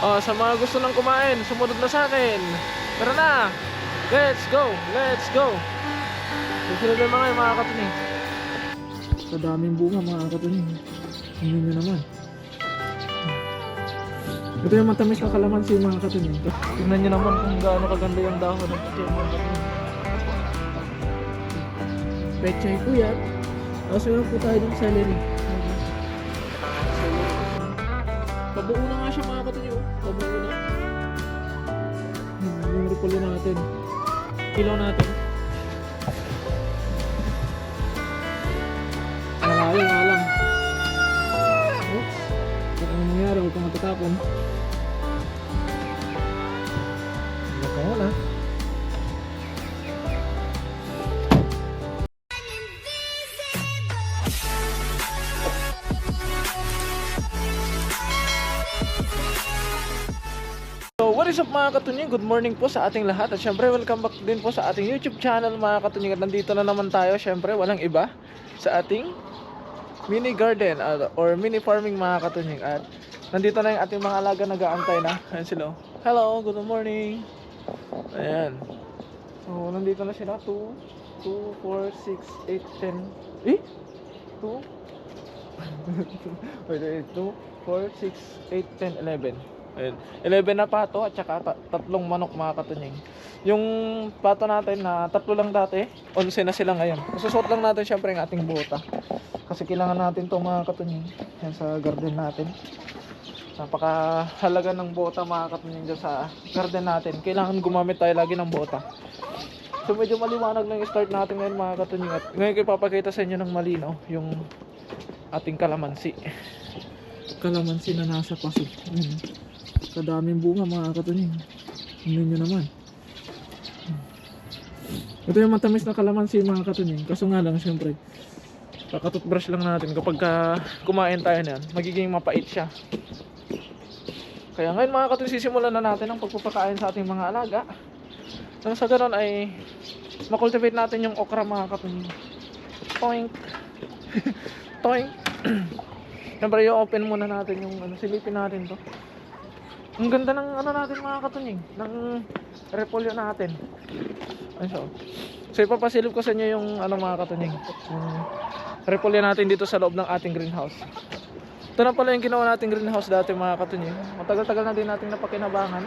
Sa mga gusto nang kumain, sumunod na sa akin. Tara na! Let's go! Let's go! Susunod na mga katuning. Sa daming bunga mga katuning. Tingnan nyo naman. Ito yung matamis na kalamansi mga katuning. Tingnan nyo naman kung gaano kaganda yung dahon ng pechay mga katuning. Pechay po yan. Tapos meron po tayo ng celery. Pabuo na nga siya mga katuning. Pabuo na. Yung repolyo natin. Ilaw natin. Malayo nga lang. Oops. Kung ano nangyari, huwag kang matatapon. Huwag ka muna. So what is up mga katunying? Good morning po sa ating lahat. At syempre welcome back din po sa ating YouTube channel mga katunying. At nandito na naman tayo, syempre walang iba, sa ating mini garden or mini farming mga katunying. At nandito na yung ating mga alaga, nag-aantay na. Ayan sila. Hello, good morning. Ayan. So nandito na sila. 2, 4, 6, 8, 10. Eh? 2 wait, 2, 4, 6, 8, 10, 11. Ayun. 11 na pato at saka tatlong manok mga katunying. Yung pato natin na tatlo lang dati, 11 na sila ngayon. Susot lang natin syempre yung ating bota. Kasi kailangan natin to mga katunying. Yan sa garden natin. Napakahalaga ng bota mga katunying dyan sa garden natin. Kailangan gumamit tayo lagi ng bota. So medyo maliwanag na yung start natin ngayon mga katunying. At ngayon ko ipapakita sa inyo ng malinaw yung ating kalamansi. Kalamansi na nasa paso. Sa daming bunga mga katunying. Tingnan nyo naman. Ito yung matamis na kalamansi mga katunying. Kaso nga lang syempre, kakatutbrush lang natin. Kapag kumain tayo na yan, magiging mapait siya. Kaya ngayon mga katunying, sisimulan na natin ang pagpapakain sa ating mga alaga. Nang sa ganon ay makultivate natin yung okra mga katunying. Toink. Toink. Siyempre i-open muna natin yung silipin natin to. Ang ganda ng natin mga katunying, ng repolyo natin. Ayun. So ipapasilip ko sa inyo yung mga katunying, yung repolyo natin dito sa loob ng ating greenhouse. Ito na pala yung ginawa nating greenhouse dati mga katunying. Matagal-tagal na din nating napakinabangan.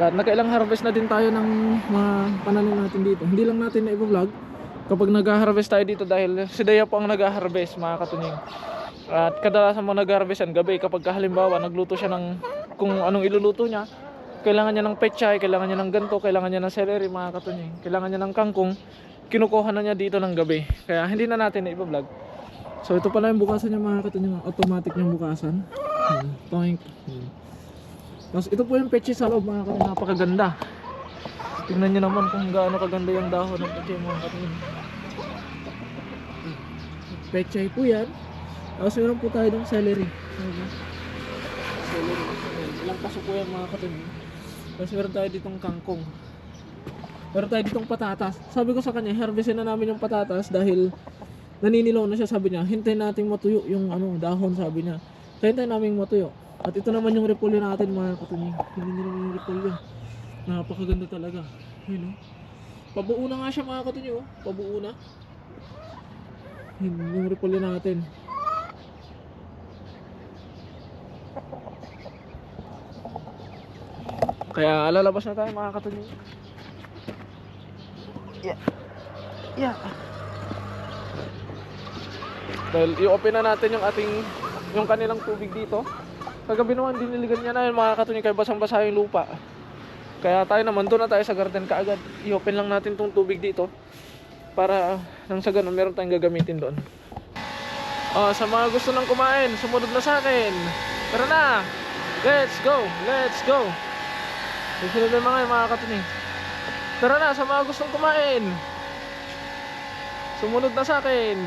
At nakailang harvest na din tayo ng mga pananim natin dito. Hindi lang natin na i-vlog kapag nag-harvest tayo dito dahil si Dea po ang nag-harvest mga katunying. At kadalasan mo nag-harvestan gabi kapag halimbawa nagluto siya ng kung anong iluluto niya. Kailangan niya ng pechay, kailangan niya ng ganto, kailangan niya ng celery mga katunying, kailangan niya ng kangkong. Kinukuha na niya dito ng gabi. Kaya hindi na natin i-vlog. So ito pala yung bukasan niya mga katunying, automatic yung bukasan. Toink. Tapos ito po yung pechay sa loob mga katunying, napakaganda. Tingnan niyo naman kung gaano kaganda yung dahon ng pechay mga katunying. Pechay po yan. Tapos meron po tayo ng celery. Celery. Ilang paso po yan mga katunying. Tapos meron tayo ditong kangkong. Meron tayo ditong patatas. Sabi ko sa kanya, harvestin na namin yung patatas dahil naninilaw na siya, sabi niya. Hintayin natin matuyo yung dahon, sabi niya. Kaya hintayin namin matuyo. At ito naman yung repolyo natin mga katunying. Hindi nyo naman yung repolyo. Napakaganda talaga. Yun, oh. Pabuo na nga siya mga katunying. Oh. Pabuo na. Yun, yung repolyo natin. Kaya lalabas na tayo mga katunying. Yeah. Dahil i-open na natin yung kanilang tubig dito. Kagabi naman diniligan niya na yung mga katunying, kaya basang-basa yung lupa. Kaya tayo naman doon na tayo sa garden kaagad. I-open lang natin tong tubig dito para nang sa ganun meron tayong gagamitin doon. Sa mga gusto nang kumain, sumunod na sa akin. Tara na! Let's go! Let's go! Susunod na mga katunying. Tara na sa mga gustong kumain. Sumunod na sa akin.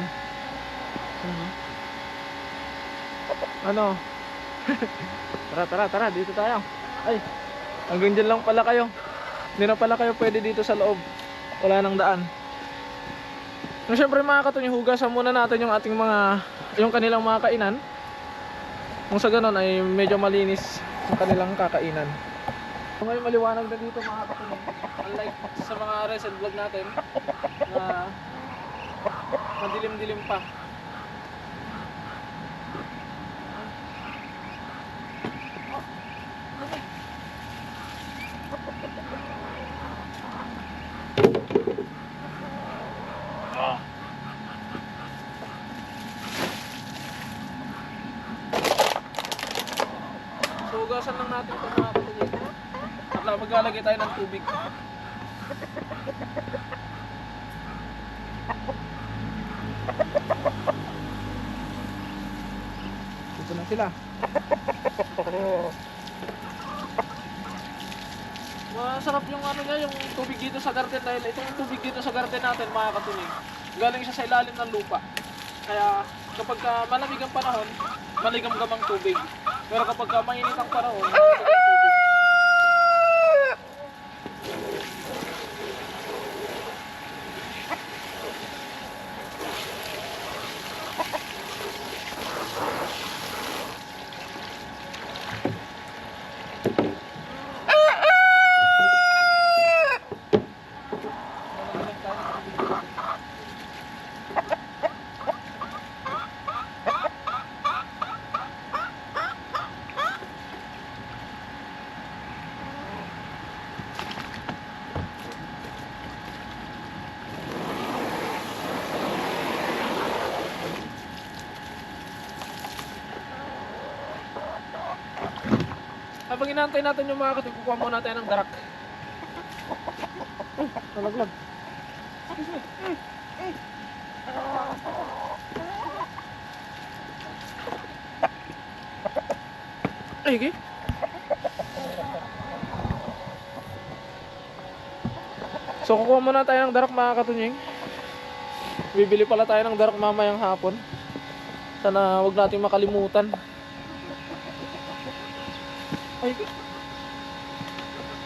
Tara, dito tayo. Ay, hanggang dyan lang pala kayo. Hindi na pala kayo pwede dito sa loob. Wala nang daan. Siyempre mga katunying, hugasan muna natin yung ating yung kanilang mga kainan. Kung sa ganon ay medyo malinis ng kanilang kakainan. So, ngayon maliwanag na dito mga katuloy. Unlike sa mga recent vlog natin na madilim-dilim pa. So hugasan lang natin ito mga katuloy. At maglalagay tayo ng tubig. Ito na sila. Masarap yung ano niya, yung tubig dito sa garden dahil itong tubig dito sa garden natin mga katuloy. Galing siya sa ilalim ng lupa. Kaya kapag malamig ang panahon, maligam-gam ang tubig. Pero kapag mainit ang panahon, malamig ang tubig. Habang inaantay natin yung mga katuloy, kukuha muna tayo ng darak. Nalaglag. Ay, okay. So kukuha muna tayo ng darak mga katunying. Bibili pala tayo ng darak mamayang hapon. Sana wag nating makalimutan. Ay,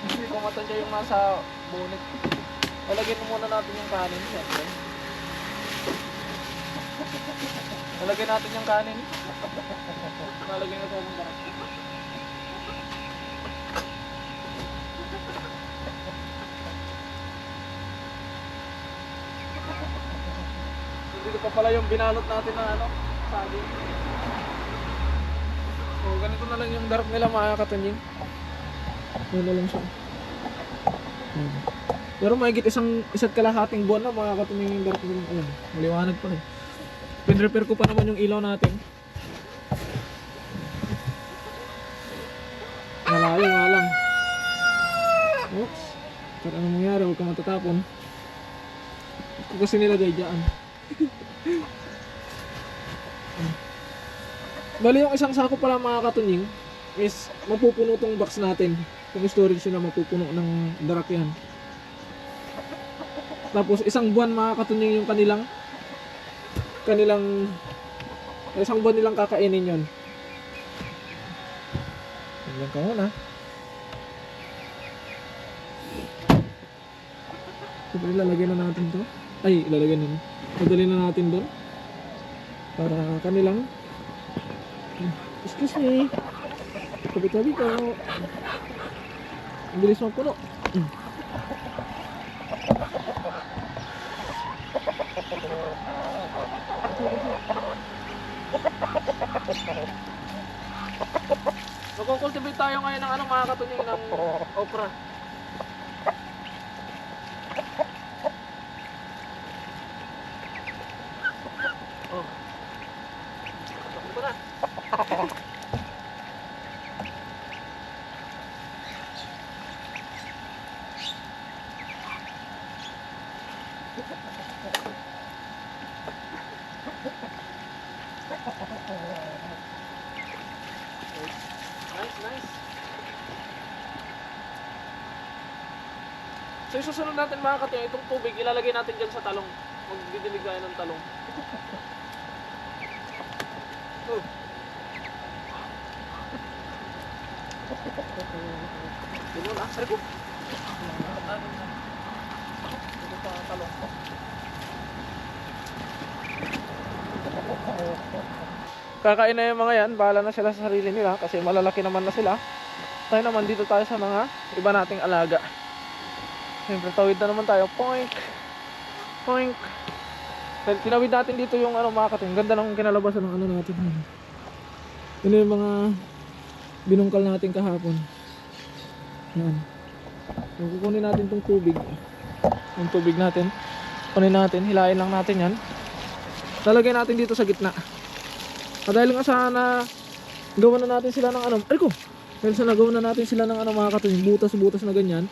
hindi ko matansya yung nasa bonnet. Lalagyan muna natin yung kanin. Siyempre. Lalagyan natin yung kanin. Lalagyan natin yung darak. Dito pa pala yung binalot natin na ano, saging. So ganito na lang yung darak nila mga katunying. Yan na lang siya. Pero mahigit isa't kalahating buwan na mga katunying yung darak nila. Ayan, maliwanag pa rin. Pin-repair ko pa naman yung ilaw natin. Malayo nga lang. Oops. Pero anong mangyari? Huwag ka matatapon. Ito kasi nilagay dyan. Bali yung isang sako pala mga katunying is mapupuno tong box natin. Kung storage na mapupuno ng darak yan. Tapos isang buwan mga katunying yung kanilang isang buwan nilang kakainin yon. Tingnan ka muna. So ilalagay na natin to. Ay, ilalagay na. Madali na natin doon. Para kanilang excuse me. Tabi-tabi ka. Ang bilis magpuno. Magkukultivate tayo ngayon ng mga katunying ng okra. Oh. Takbo ko na. Nice. So yung susunod natin mga katunying, itong tubig ilalagay natin dyan sa talong. Magdidilig tayo ng talong. Oh. Dito na, sari ko. Dito pa talong. Kakain na yung mga yan, bahala na sila sa sarili nila kasi malalaki naman na sila. tayo naman dito tayo sa mga iba nating alaga. Siyempre tawid na naman tayo. Poink. Poink. Tinawid natin dito yung ano mga kating. Ganda ng kinalabasan ng ano natin. Yun yung mga binungkal natin kahapon. Yan. So, kukunin natin tong tubig. Yung tubig natin. Kunin natin. Hilain lang natin yan. Lalagay natin dito sa gitna. Dahil nga sana gawa na natin sila ng ano. Ay ko! Dahil sana gawa na natin sila ng ano mga kating. Butas-butas na ganyan.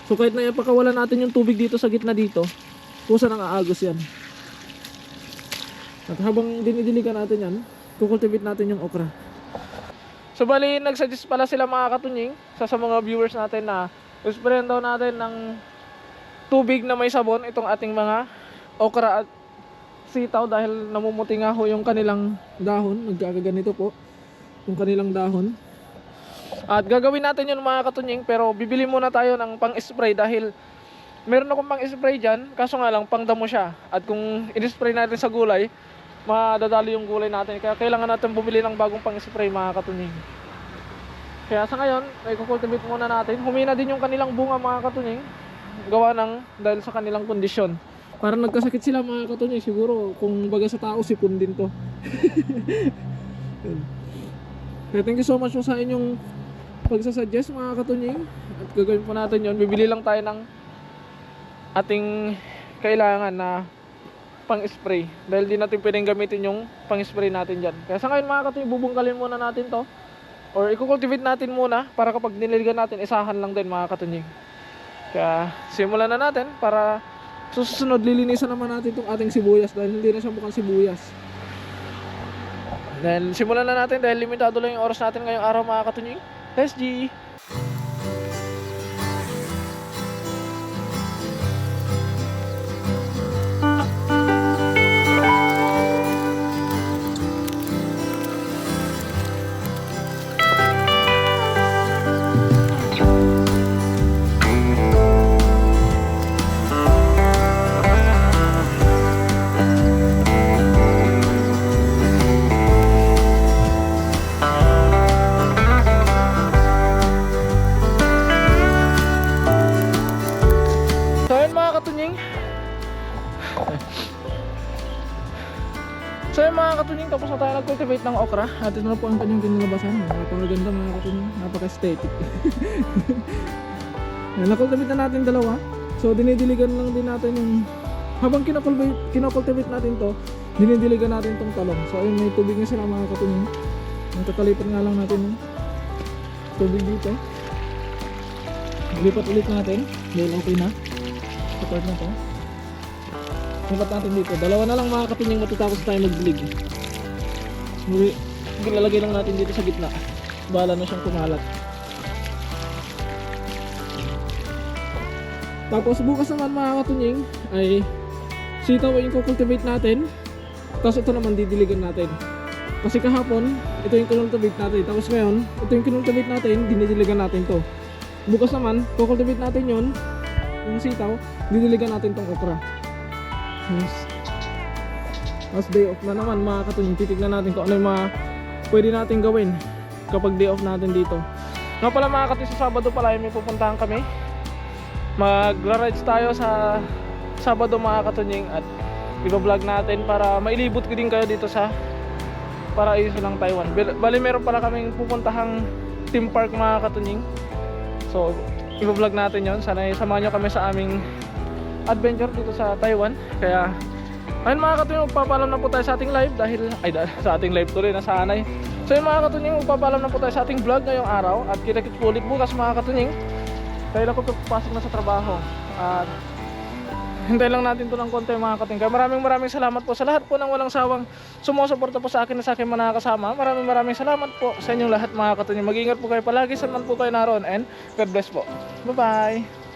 So kahit na ipakawalan natin yung tubig dito sa gitna dito, kusa nang aagos yan. At habang dinidiligan natin yan, kukultivate natin yung okra. So bali, nagsuggest pala sila mga katunying sa mga viewers natin na sprayan daw natin ng tubig na may sabon itong ating mga okra at sitaw dahil namumuti nga ho yung kanilang dahon. Nagkakaganito po yung kanilang dahon. At gagawin natin yun mga katunying, pero bibili muna tayo ng pang-spray dahil meron akong pang-spray dyan, kaso nga lang pangdamo siya. At kung in-spray natin sa gulay, madadali yung gulay natin, kaya kailangan natin bumili ng bagong pang-spray mga katunying. Kaya sa ngayon ay kukultivate muna natin. Humina din yung kanilang bunga mga katunying, gawa ng dahil sa kanilang kondisyon. Parang nagkasakit sila mga katunying, siguro kung baga sa tao sipon din to. Kaya thank you so much po sa inyong pagsasuggest mga katunying. At gagawin po natin yon. Bibili lang tayo ng ating kailangan na pang-spray dahil di natin pwedeng gamitin yung pang-spray natin dyan. Kaya sa ngayon mga katunying, bubungkalin muna natin to or i-cultivate natin muna para kapag nililigan natin, isahan lang din mga katunying. Kaya simulan na natin para susunod lilinisan naman natin itong ating sibuyas dahil hindi na siya mukhang sibuyas. Then simulan na natin dahil limitado lang yung oras natin ngayong araw mga katunying. Let's G! So yun mga katunying, tapos na tayo nag-cultivate ng okra. At ito na po ang kanyang kinalabasan. Napakaganda mga katunying, napaka-aesthetic. Na-cultivate na natin dalawa. So dinidiligan lang din natin yung habang kinakultivate natin to, dinidiligan natin tong talong. So ayun, may tubig na sila mga katunying. Nagkakalipat nga lang natin yung tubig dito. Lipat ulit natin dahil okay na sa part na to. Lipat natin dito. Dalawa na lang mga katunying, matutapos tayo magdilig. Lalagay lang natin dito sa gitna. Bahala na siyang kumalat. Tapos bukas naman mga katunying ay sitaw yung kukultivate natin. Tapos ito naman didiligan natin. Kasi kahapon ito yung kinultivate natin. Tapos ngayon ito yung kinultivate natin, dinidiligan natin to. Bukas naman kukultivate natin yon, yung sitaw, didiligan natin tong okra. Yes. Tapos day off na naman mga katunying, titignan natin kung ano yung mga pwede natin gawin kapag day off natin dito. Nga pala mga katunying, sa Sabado pala may pupuntahan kami. Magra-rides tayo sa Sabado mga katunying at i-vlog natin para mailibot ko din kayo dito sa Paraiso ng Taiwan. Bali meron pala kaming pupuntahang theme park mga katunying. So i-vlog natin yon. Sana samahan nyo kami sa aming adventure dito sa Taiwan. Kaya ayun mga katunying, magpapaalam na po tayo sa ating live dahil sa ating live tuloy nasanay. So yun mga katunying, magpapaalam na po tayo sa ating vlog ngayong araw at kita-kits po ulit bukas mga katunying dahil ako papasok na sa trabaho at hintay lang natin to ng konti mga katunying. Kaya maraming salamat po sa lahat po ng walang sawang sumusuporta po sa akin na sa akin mga kasama. Maraming salamat po sa inyong lahat mga katunying. Mag-ingat po kayo palagi saan man po kayo naroon and God bless po. Bye bye.